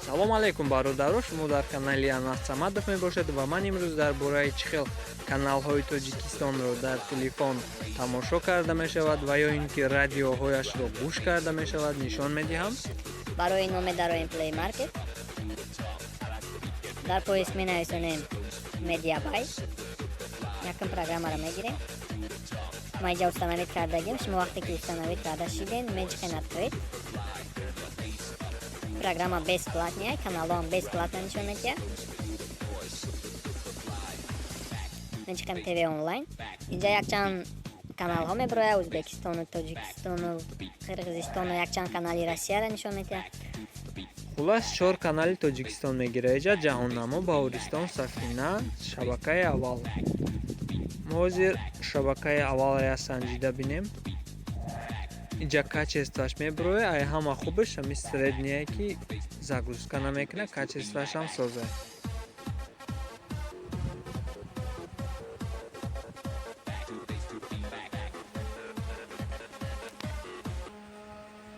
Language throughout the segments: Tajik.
салом алейкум бародаро, шумо дар канали Анвар Самадов мебошед ва ман имрӯз дар бораи чӣ хел каналҳои Тоҷикистонро дар телефон тамошо карда мешавад ва ё ин ки радиоҳояшро гӯш карда мешавад нишон медиҳам. Барои ин мо медароем Play Market. Дар поиск менависонем Mediabuy. Якм программаро мегирем. ма инҷа установид кардагим. Шумо вақте ки установид карда шидем, меҷиқем открыть. Программа бесплатная, каналам бесплатно нишон медиҳад. Меҷиқем ТВ онлайн. Инҷа якчанд каналҳо мебирояд, Ӯзбекистону, Тоҷикистону, Қирғизистону, якчанд канали Россияро нишон медиҳад. Хулас 4 канали Тоҷикистон мегира. Эҷа ҷаҳоннамо, Баҳористон, Сафина, шабакаи аввал. Мо ҳозир шабакаи аввалро санҷида бинем. Инҷа качестваш мебирояд, ай ҳама хубаш, ами средняе ки загрузка намекунад, качествашам соза.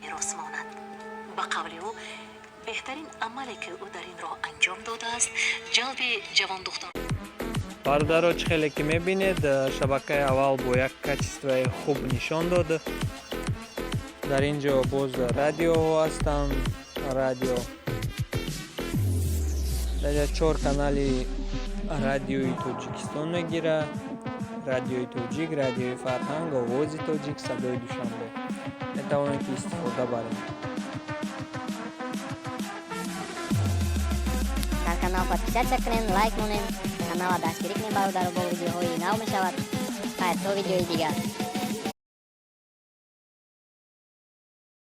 می‌رساند. با قول او بهترین عملی که او در این راه انجام داده است جلب جوان دختران. бародаро чӣ хеле ки мебинед, шабакаи аввал бо як качестваи хуб нишон дод. дар ин ҷо боз радиоҳо ҳастанд. Радио дар 4 канали радиои Тоҷикистон мегира. Радиои Тоҷик, радиои Фарҳанг, Овози Тоҷик, Садои Душанбе. метавонед ки истифода баред. Дар канал подписатсия кунем, лайк монем, каналро дастгирӣ кунем бародаро, бо видеоҳои нав мешавад. Хайр, то видеои дигар.